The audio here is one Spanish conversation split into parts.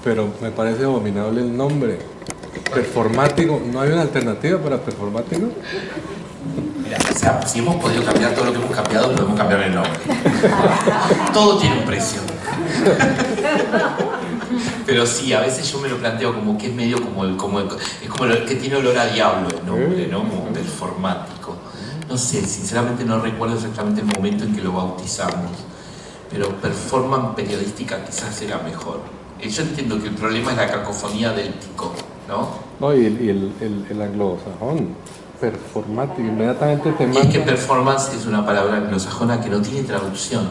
pero me parece abominable el nombre. Performático, ¿no hay una alternativa para performático? Mira, o sea, si hemos podido cambiar todo lo que hemos cambiado, podemos cambiar el nombre. Todo tiene un precio. Pero sí, a veces yo me lo planteo como que es medio es como el que tiene olor a diablo el nombre, ¿no? Como performático. No sé, sinceramente no recuerdo exactamente el momento en que lo bautizamos, pero performance periodística quizás era mejor. Yo entiendo que el problema es la cacofonía del tico, ¿no? No, y el anglosajón, performático, inmediatamente te manda... Y es que performance es una palabra anglosajona que no tiene traducción,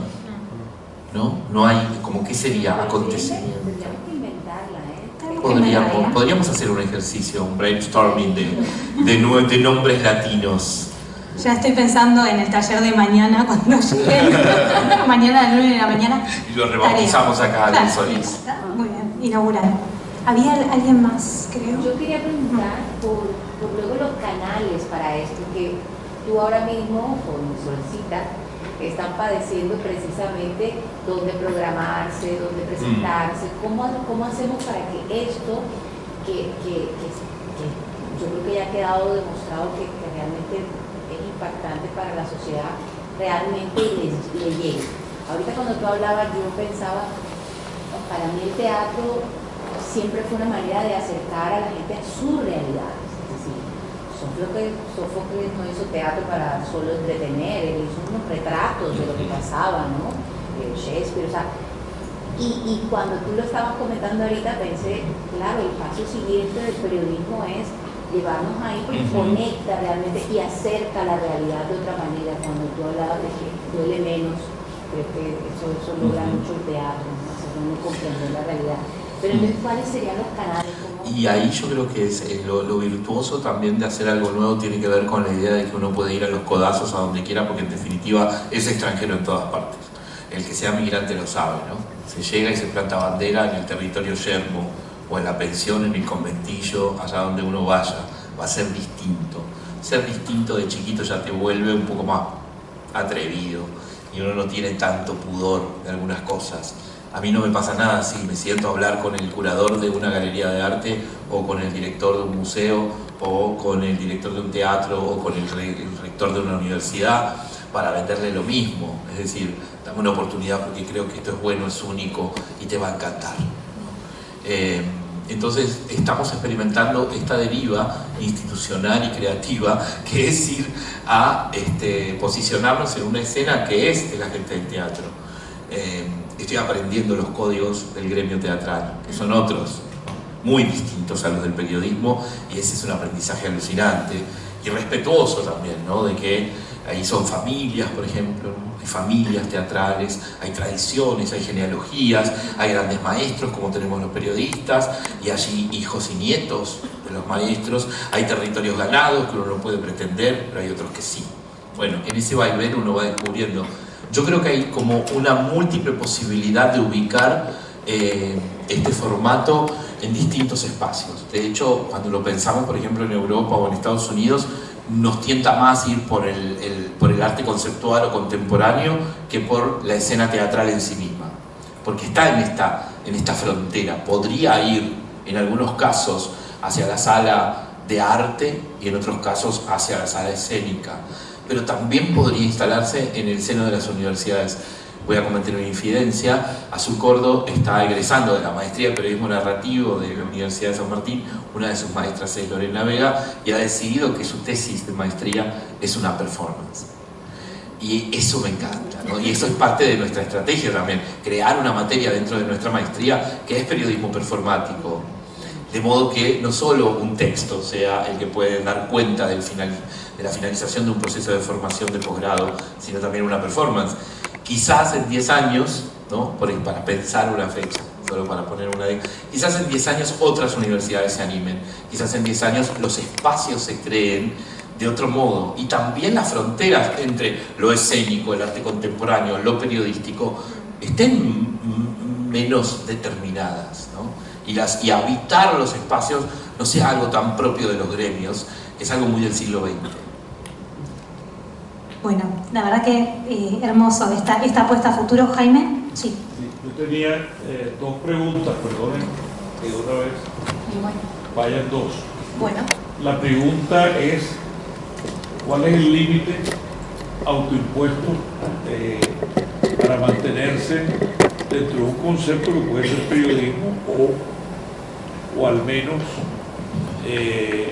¿no? No hay, como que sería acontecimiento. Podríamos hacer un ejercicio, un brainstorming de nombres latinos. Ya estoy pensando en el taller de mañana cuando llegue. Mañana a las 9 de la mañana. Y lo rebautizamos acá en Solís. Muy bien, inaugural. ¿Había alguien más, creo? Yo quería preguntar por luego los canales para esto, que tú ahora mismo, con Solcita, están padeciendo precisamente dónde programarse, dónde presentarse. ¿Cómo hacemos para que esto, que yo creo que ya ha quedado demostrado que realmente es impactante para la sociedad, realmente le llegue? Ahorita cuando tú hablabas, yo pensaba, para mí el teatro siempre fue una manera de acercar a la gente a su realidad. Es decir, Sófocles no hizo teatro para solo entretener, él hizo unos retratos de lo que pasaba, ¿no? Shakespeare, o sea, y cuando tú lo estabas comentando ahorita pensé, claro, el paso siguiente del periodismo es llevarnos ahí porque conecta realmente y acerca la realidad de otra manera. Cuando tú hablabas de que duele menos, creo que eso logra mucho el teatro, ¿no? Hacer uno comprender la realidad. Pero entonces, ¿cuáles serían los canales? Y ahí yo creo que es lo virtuoso también de hacer algo nuevo tiene que ver con la idea de que uno puede ir a los codazos a donde quiera, porque en definitiva es extranjero en todas partes. El que sea migrante lo sabe, ¿no? Se llega y se planta bandera en el territorio yermo o en la pensión, en el conventillo, allá donde uno vaya, va a ser distinto. Ser distinto de chiquito ya te vuelve un poco más atrevido y uno no tiene tanto pudor de algunas cosas. A mí no me pasa nada si me siento a hablar con el curador de una galería de arte o con el director de un museo o con el director de un teatro o con el rector de una universidad para venderle lo mismo. Es decir, dame una oportunidad porque creo que esto es bueno, es único y te va a encantar, ¿no? Entonces estamos experimentando esta deriva institucional y creativa que es ir a posicionarnos en una escena que es de la gente del teatro. Estoy aprendiendo los códigos del gremio teatral, que son otros, ¿no? Muy distintos a los del periodismo, y ese es un aprendizaje alucinante y respetuoso también, ¿no? De que ahí son familias, por ejemplo, ¿no? Hay familias teatrales, hay tradiciones, hay genealogías, hay grandes maestros como tenemos los periodistas, y allí hijos y nietos de los maestros, hay territorios ganados que uno no puede pretender, pero hay otros que sí. Bueno, en ese vaivén uno va descubriendo. Yo creo que hay como una múltiple posibilidad de ubicar este formato en distintos espacios. De hecho, cuando lo pensamos, por ejemplo, en Europa o en Estados Unidos, nos tienta más ir por el arte conceptual o contemporáneo que por la escena teatral en sí misma. Porque está en esta frontera. Podría ir, en algunos casos, hacia la sala de arte y en otros casos hacia la sala escénica. Pero también podría instalarse en el seno de las universidades. Voy a cometer una infidencia. Azul Cordo está egresando de la maestría de periodismo narrativo de la Universidad de San Martín. Una de sus maestras es Lorena Vega y ha decidido que su tesis de maestría es una performance. Y eso me encanta, ¿no? Y eso es parte de nuestra estrategia también, crear una materia dentro de nuestra maestría que es periodismo performático. De modo que no solo un texto sea el que puede dar cuenta de la finalización de un proceso de formación de posgrado, sino también una performance. Quizás en 10 años, ¿no? Para pensar una fecha, solo para poner una de... Quizás en 10 años otras universidades se animen, quizás en 10 años los espacios se creen de otro modo, y también las fronteras entre lo escénico, el arte contemporáneo, lo periodístico, estén menos determinadas, ¿no? Y habitar los espacios no sea algo tan propio de los gremios, es algo muy del siglo XX. Bueno, la verdad que hermoso esta apuesta a futuro. Jaime, sí. Yo tenía dos preguntas, perdonen. que de una vez Y bueno, vayan dos. bueno. La pregunta es, ¿cuál es el límite autoimpuesto para mantenerse dentro de un concepto que puede ser periodismo o al menos, es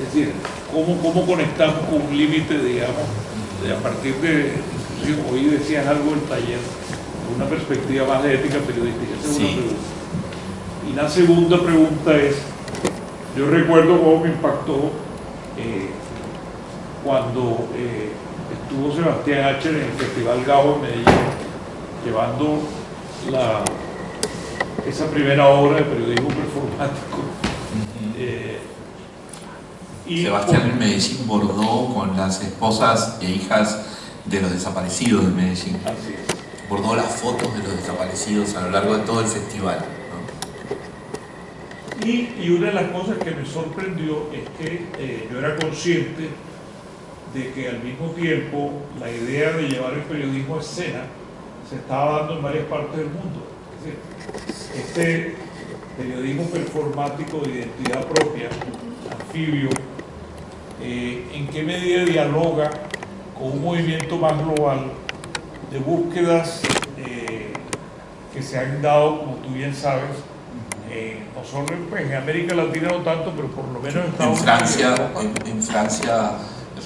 decir, ¿cómo conectamos con un límite, digamos, a partir de, hoy decías algo del taller, de una perspectiva más de ética periodística? Esa es una pregunta. Y la segunda pregunta es, yo recuerdo cómo me impactó cuando estuvo Sebastián Acher en el Festival Gajo en Medellín, llevando esa primera obra de periodismo performático. Sebastián en Medellín bordó con las esposas e hijas de los desaparecidos de Medellín. Así es. Bordó las fotos de los desaparecidos a lo largo de todo el festival, ¿no? Y una de las cosas que me sorprendió es que yo era consciente de que al mismo tiempo la idea de llevar el periodismo a escena se estaba dando en varias partes del mundo. Es decir, este periodismo performático de identidad propia, anfibio, ¿en qué medida dialoga con un movimiento más global de búsquedas que se han dado, como tú bien sabes, no solo en América Latina no tanto, pero por lo menos en Estados Unidos. En Francia,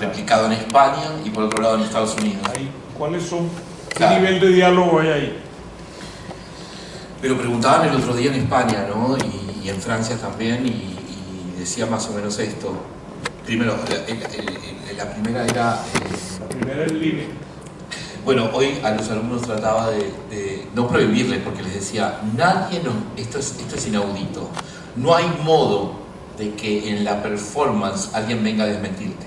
replicado en España y por otro lado en Estados Unidos. ¿Cuáles son? ¿Qué nivel de diálogo hay ahí? Pero preguntaban el otro día en España, ¿no? Y en Francia también, y decía más o menos esto. Primero, la primera era... La primera es el límite. Bueno, hoy a los alumnos trataba de no prohibirles, porque les decía, esto es inaudito. No hay modo de que en la performance alguien venga a desmentirte.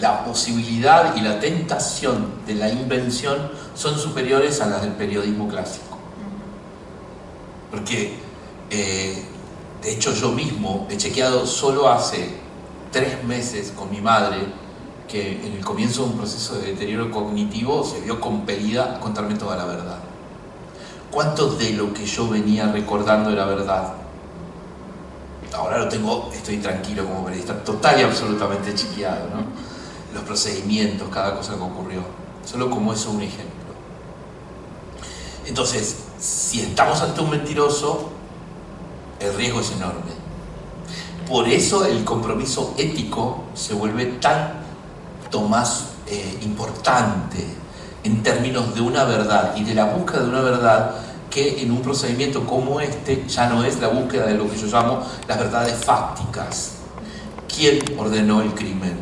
La posibilidad y la tentación de la invención son superiores a las del periodismo clásico. Porque, de hecho, yo mismo he chequeado solo hace 3 meses con mi madre que en el comienzo de un proceso de deterioro cognitivo se vio compelida a contarme toda la verdad. ¿Cuánto de lo que yo venía recordando era verdad? Ahora estoy tranquilo como periodista, total y absolutamente chequeado, ¿no? Los procedimientos, cada cosa que ocurrió. Solo como eso un ejemplo. Entonces, si estamos ante un mentiroso, el riesgo es enorme. Por eso el compromiso ético se vuelve tanto más importante en términos de una verdad y de la búsqueda de una verdad, que en un procedimiento como este ya no es la búsqueda de lo que yo llamo las verdades fácticas. ¿Quién ordenó el crimen?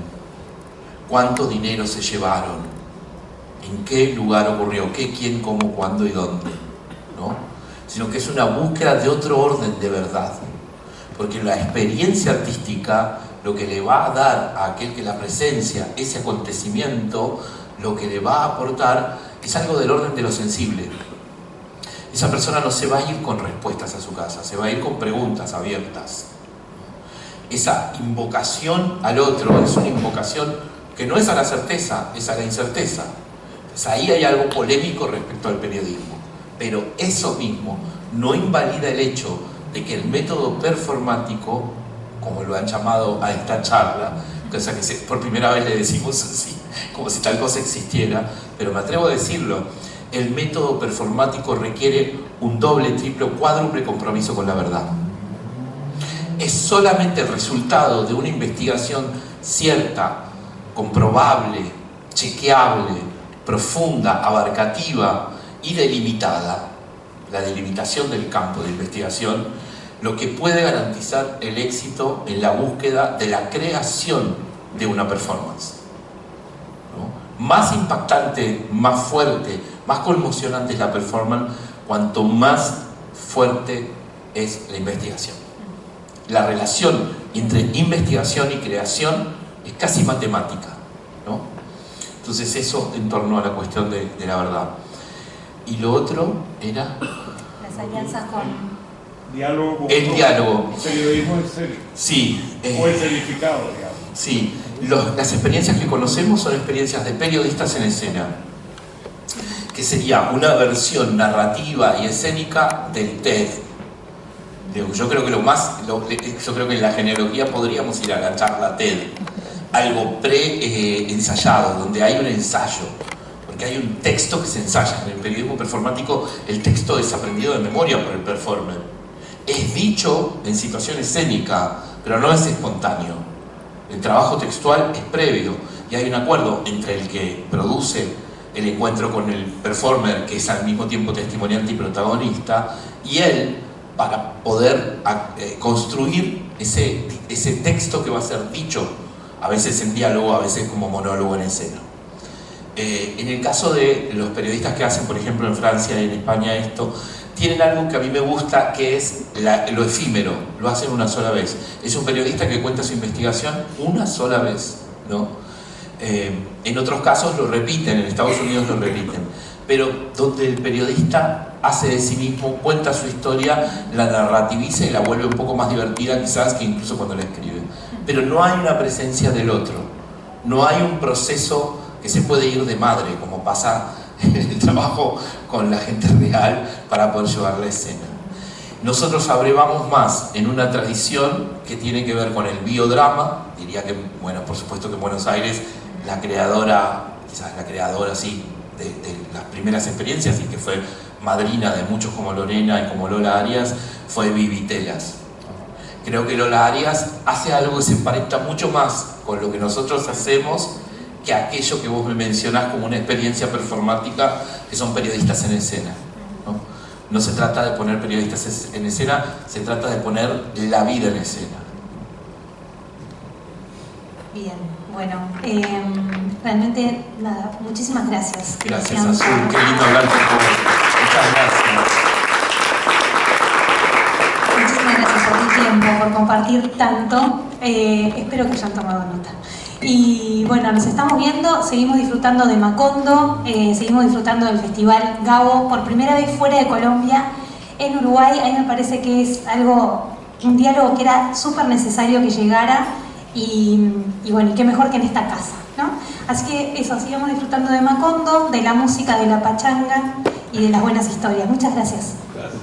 ¿Cuánto dinero se llevaron? ¿En qué lugar ocurrió? ¿Qué, quién, cómo, cuándo y dónde? ¿No? Sino que es una búsqueda de otro orden de verdad. Porque la experiencia artística lo que le va a dar a aquel que la presencia, ese acontecimiento, lo que le va a aportar es algo del orden de lo sensible. Esa persona no se va a ir con respuestas a su casa, se va a ir con preguntas abiertas. Esa invocación al otro es una invocación que no es a la certeza, es a la incerteza. Entonces ahí hay algo polémico respecto al periodismo. Pero eso mismo no invalida el hecho de que el método performático, como lo han llamado a esta charla, cosa que por primera vez le decimos así, como si tal cosa existiera, pero me atrevo a decirlo, el método performático requiere un doble, triple o cuádruple compromiso con la verdad. Es solamente el resultado de una investigación cierta, comprobable, chequeable, profunda, abarcativa y delimitada, la delimitación del campo de investigación, lo que puede garantizar el éxito en la búsqueda de la creación de una performance, ¿no? Más impactante, más fuerte, más conmocionante es la performance cuanto más fuerte es la investigación. La relación entre investigación y creación es casi matemática, ¿no? Entonces eso en torno a la cuestión de la verdad. Y lo otro era... Las alianzas con... Diálogo. El diálogo. Periodismo en serio. Sí. O escenificado, digamos. Sí. Las experiencias que conocemos son experiencias de periodistas en escena. que sería una versión narrativa y escénica del TED. Yo creo que yo creo que en la genealogía podríamos ir a la charla TED, algo pre-ensayado, donde hay un ensayo, porque hay un texto que se ensaya. En el periodismo performático el texto es aprendido de memoria por el performer, es dicho en situación escénica, pero no es espontáneo. El trabajo textual es previo y hay un acuerdo entre el que produce el encuentro con el performer, que es al mismo tiempo testimoniante y protagonista, y él, para poder construir ese texto que va a ser dicho, a veces en diálogo, a veces como monólogo en escena. En el caso de los periodistas que hacen, por ejemplo, en Francia y en España esto, tienen algo que a mí me gusta, que es lo efímero, lo hacen una sola vez. Es un periodista que cuenta su investigación una sola vez, ¿no? En otros casos lo repiten, en Estados Unidos lo repiten, pero donde el periodista hace de sí mismo, cuenta su historia, la narrativiza y la vuelve un poco más divertida quizás que incluso cuando la escribe. Pero no hay una presencia del otro, no hay un proceso que se puede ir de madre, como pasa en el trabajo con la gente real para poder llevar la escena. Nosotros abrevamos más en una tradición que tiene que ver con el biodrama. Diría que, bueno, por supuesto que en Buenos Aires la creadora, quizás la creadora sí, de las primeras experiencias, y que fue madrina de muchos como Lorena y como Lola Arias, fue Vivi Telas. Creo que Lola Arias hace algo que se emparenta mucho más con lo que nosotros hacemos que aquello que vos me mencionás como una experiencia performática, que son periodistas en escena, ¿no? No se trata de poner periodistas en escena, se trata de poner la vida en escena. Bien, bueno, realmente nada, muchísimas gracias. Gracias, Azul, qué lindo hablar con vos. Muchas gracias. Muchísimas gracias por tu tiempo, por compartir tanto. Espero que hayan tomado nota. Y bueno, nos estamos viendo, seguimos disfrutando de Macondo, seguimos disfrutando del Festival Gabo, por primera vez fuera de Colombia, en Uruguay. A mí me parece que es un diálogo que era súper necesario que llegara, y bueno, y qué mejor que en esta casa, ¿no? Así que eso, sigamos disfrutando de Macondo, de la música, de la pachanga y de las buenas historias. Muchas gracias. Gracias.